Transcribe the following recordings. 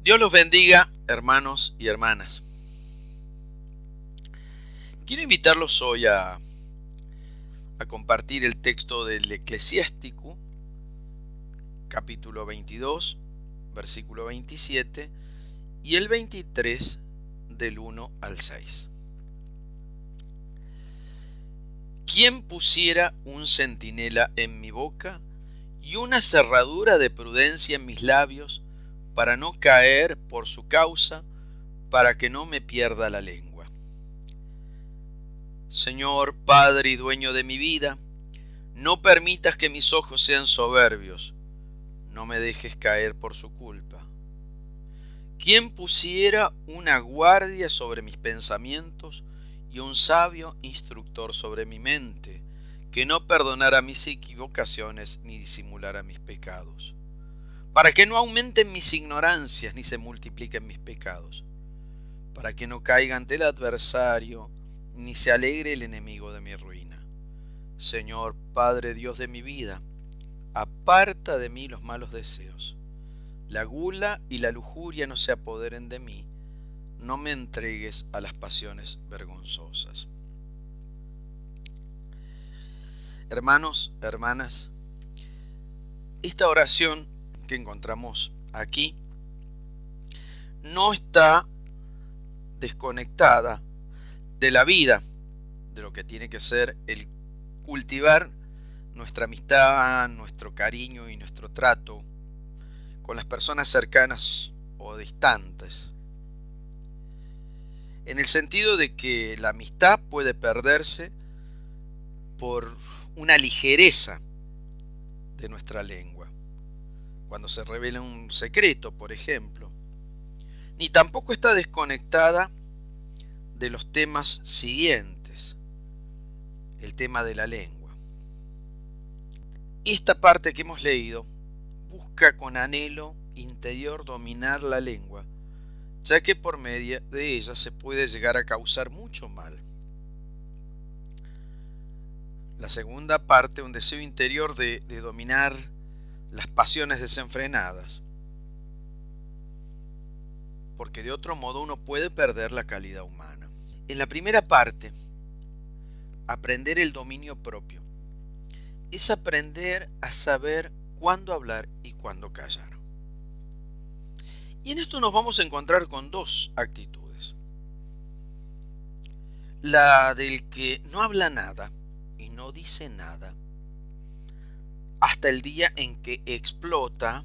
Dios los bendiga, hermanos y hermanas. Quiero invitarlos hoy a compartir el texto del Eclesiástico, capítulo 22, versículo 27, y el 23 del 1 al 6. ¿Quién pusiera un centinela en mi boca y una cerradura de prudencia en mis labios para no caer por su causa, para que no me pierda la lengua? Señor, Padre y dueño de mi vida, no permitas que mis ojos sean soberbios, no me dejes caer por su culpa. ¿Quién pusiera una guardia sobre mis pensamientos y un sabio instructor sobre mi mente, que no perdonara mis equivocaciones ni disimulara mis pecados? Para que no aumenten mis ignorancias ni se multipliquen mis pecados, para que no caiga ante el adversario ni se alegre el enemigo de mi ruina. Señor, Padre Dios de mi vida, aparta de mí los malos deseos. La gula y la lujuria no se apoderen de mí. No me entregues a las pasiones vergonzosas. Hermanos, hermanas, esta oración que encontramos aquí no está desconectada de la vida, de lo que tiene que ser el cultivar nuestra amistad, nuestro cariño y nuestro trato con las personas cercanas o distantes. En el sentido de que la amistad puede perderse por una ligereza de nuestra lengua, cuando se revela un secreto, por ejemplo, ni tampoco está desconectada de los temas siguientes, el tema de la lengua. Esta parte que hemos leído busca con anhelo interior dominar la lengua, ya que por medio de ella se puede llegar a causar mucho mal. La segunda parte, un deseo interior de dominar las pasiones desenfrenadas, porque de otro modo uno puede perder la calidad humana. En la primera parte, aprender el dominio propio es aprender a saber cuándo hablar y cuándo callar. Y en esto nos vamos a encontrar con dos actitudes. La del que no habla nada y no dice nada hasta el día en que explota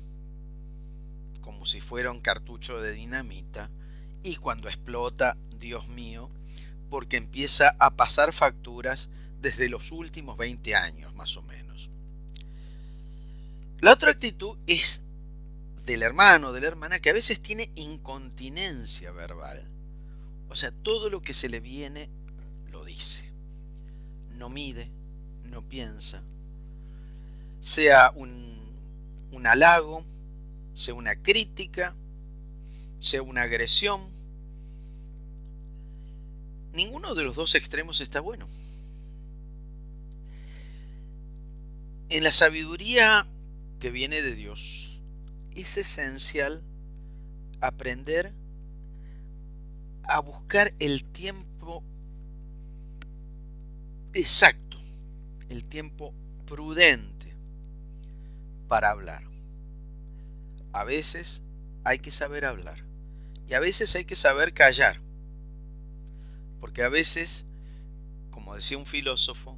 como si fuera un cartucho de dinamita, y cuando explota, Dios mío, porque empieza a pasar facturas desde los últimos 20 años más o menos. La otra actitud es del hermano, de la hermana, que a veces tiene incontinencia verbal. O sea, todo lo que se le viene lo dice. No mide, no piensa. Sea un halago, sea una crítica, sea una agresión. Ninguno de los dos extremos está bueno. En la sabiduría que viene de Dios, es esencial aprender a buscar el tiempo exacto, el tiempo prudente para hablar. A veces hay que saber hablar y a veces hay que saber callar, porque a veces, como decía un filósofo,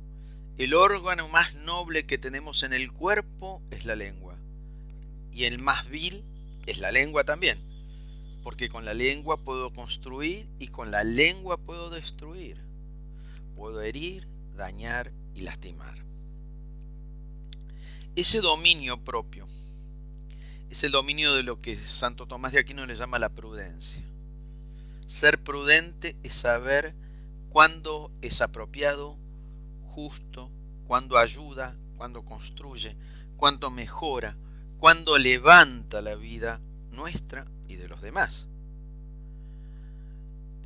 el órgano más noble que tenemos en el cuerpo es la lengua, y el más vil es la lengua también, porque con la lengua puedo construir y con la lengua puedo destruir, puedo herir, dañar y lastimar. Ese dominio propio es el dominio de lo que Santo Tomás de Aquino le llama la prudencia. Ser prudente es saber cuándo es apropiado, justo, cuándo ayuda, cuándo construye, cuándo mejora, cuándo levanta la vida nuestra y de los demás.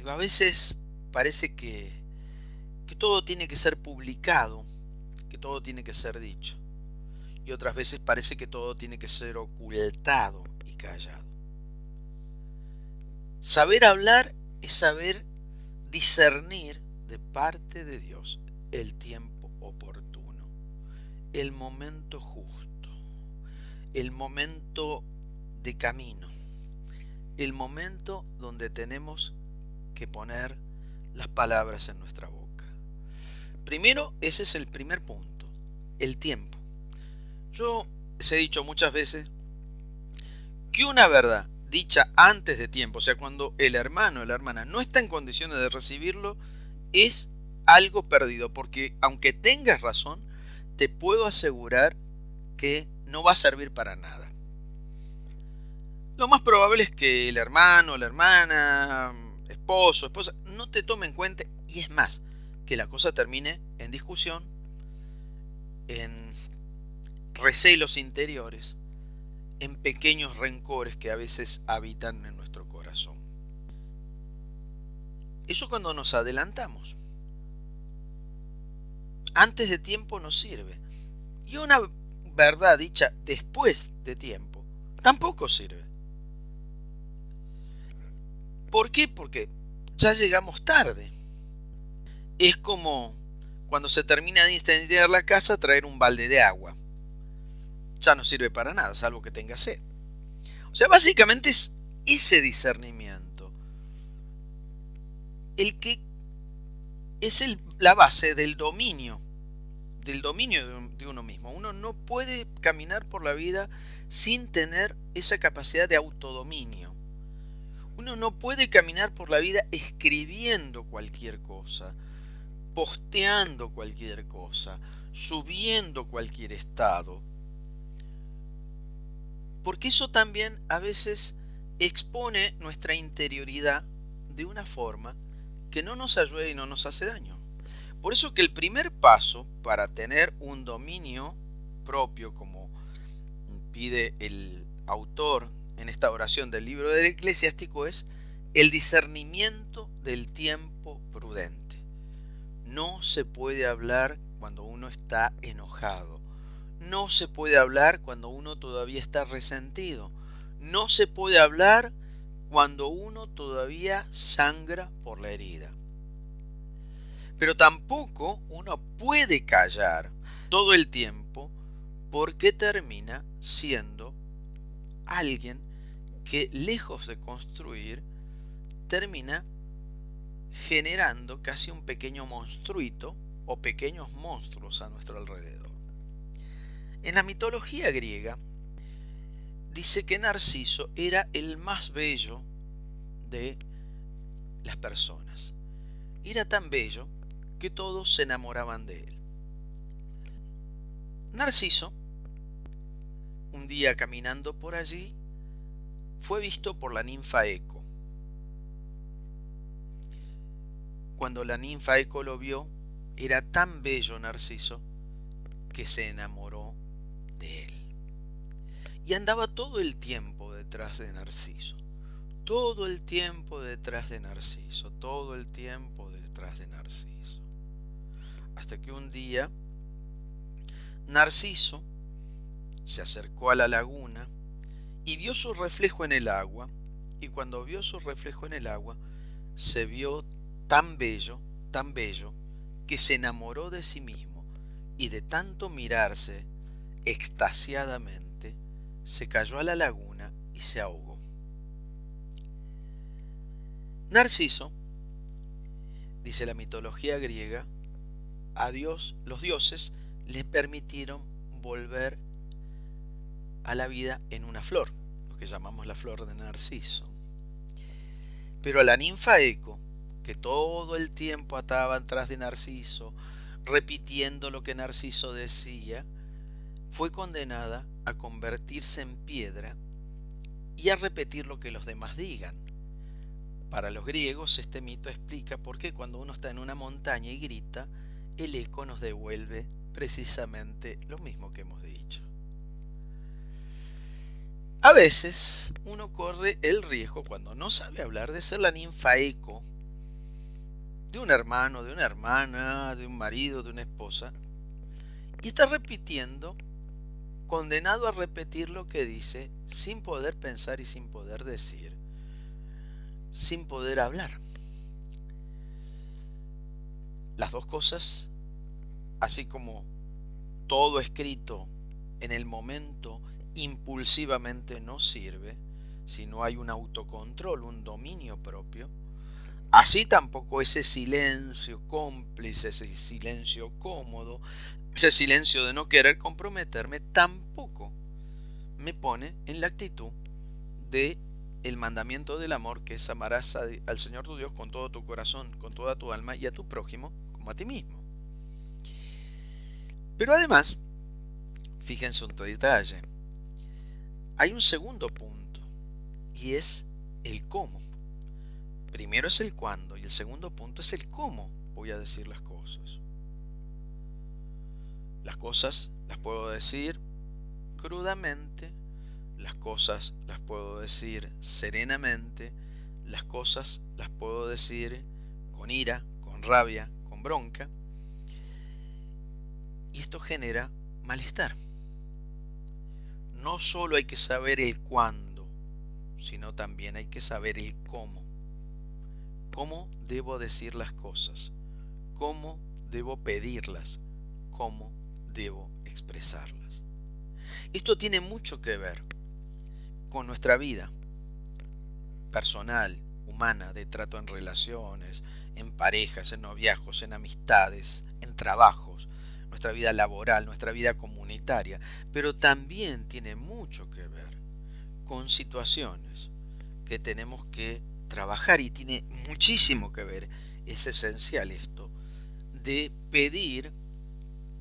A veces parece que todo tiene que ser publicado, que todo tiene que ser dicho. Y otras veces parece que todo tiene que ser ocultado y callado. Saber hablar es saber discernir de parte de Dios el tiempo oportuno, el momento justo, el momento de camino, el momento donde tenemos que poner las palabras en nuestra boca. Primero, ese es el primer punto, el tiempo. Yo les he dicho muchas veces que una verdad dicha antes de tiempo, o sea, cuando el hermano o la hermana no está en condiciones de recibirlo, es algo perdido, porque aunque tengas razón, te puedo asegurar que no va a servir para nada. Lo más probable es que el hermano, la hermana, esposo, esposa, no te tome en cuenta, y es más, que la cosa termine en discusión, en recelos interiores, en pequeños rencores que a veces habitan en nuestro corazón. Eso cuando nos adelantamos. Antes de tiempo no sirve. Y una verdad dicha después de tiempo tampoco sirve. ¿Por qué? Porque ya llegamos tarde. Es como cuando se termina de incendiar la casa, traer un balde de agua. Ya no sirve para nada, salvo que tenga sed. O sea, básicamente es ese discernimiento el que es la base del dominio de uno mismo. Uno no puede caminar por la vida sin tener esa capacidad de autodominio. Uno no puede caminar por la vida escribiendo cualquier cosa, posteando cualquier cosa, subiendo cualquier estado. Porque eso también a veces expone nuestra interioridad de una forma que no nos ayuda y no nos hace daño. Por eso que el primer paso para tener un dominio propio, como pide el autor en esta oración del libro del Eclesiástico, es el discernimiento del tiempo prudente. No se puede hablar cuando uno está enojado. No se puede hablar cuando uno todavía está resentido. No se puede hablar cuando uno todavía sangra por la herida. Pero tampoco uno puede callar todo el tiempo, porque termina siendo alguien que, lejos de construir, termina generando casi un pequeño monstruito o pequeños monstruos a nuestro alrededor. En la mitología griega dice que Narciso era el más bello de las personas. Era tan bello que todos se enamoraban de él. Narciso, un día caminando por allí, fue visto por la ninfa Eco. Cuando la ninfa Eco lo vio, era tan bello Narciso que se enamoró de él. Y andaba todo el tiempo detrás de Narciso. Todo el tiempo detrás de Narciso. Todo el tiempo detrás de Narciso. Hasta que un día Narciso se acercó a la laguna y vio su reflejo en el agua. Y cuando vio su reflejo en el agua, se vio tan bello, que se enamoró de sí mismo, y de tanto mirarse extasiadamente, se cayó a la laguna y se ahogó. Narciso, dice la mitología griega, a Dios, los dioses le permitieron volver a la vida en una flor, lo que llamamos la flor de Narciso. Pero a la ninfa Eco, que todo el tiempo ataba atrás de Narciso, repitiendo lo que Narciso decía, fue condenada a convertirse en piedra y a repetir lo que los demás digan. Para los griegos este mito explica por qué cuando uno está en una montaña y grita, el eco nos devuelve precisamente lo mismo que hemos dicho. A veces uno corre el riesgo, cuando no sabe hablar, de ser la ninfa Eco de un hermano, de una hermana, de un marido, de una esposa, y está repitiendo, condenado a repetir lo que dice, sin poder pensar y sin poder decir, sin poder hablar. Las dos cosas, así como todo escrito en el momento impulsivamente no sirve si no hay un autocontrol, un dominio propio, así tampoco ese silencio cómplice, ese silencio cómodo, ese silencio de no querer comprometerme, tampoco me pone en la actitud de el mandamiento del amor, que es amarás al Señor tu Dios con todo tu corazón, con toda tu alma, y a tu prójimo como a ti mismo. Pero además, fíjense un detalle, hay un segundo punto, y es el cómo. Primero es el cuándo, y el segundo punto es el cómo voy a decir las cosas. Las cosas las puedo decir crudamente, las cosas las puedo decir serenamente, las cosas las puedo decir con ira, con rabia, con bronca, y esto genera malestar. No solo hay que saber el cuándo, sino también hay que saber el cómo. ¿Cómo debo decir las cosas? ¿Cómo debo pedirlas? ¿Cómo debo expresarlas? Esto tiene mucho que ver con nuestra vida personal, humana, de trato en relaciones, en parejas, en noviazgos, en amistades, en trabajos, nuestra vida laboral, nuestra vida comunitaria, pero también tiene mucho que ver con situaciones que tenemos que trabajar, y tiene muchísimo que ver, es esencial esto, de pedir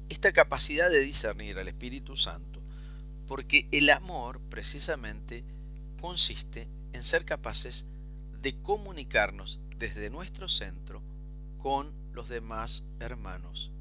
esta capacidad de discernir al Espíritu Santo, porque el amor precisamente consiste en ser capaces de comunicarnos desde nuestro centro con los demás hermanos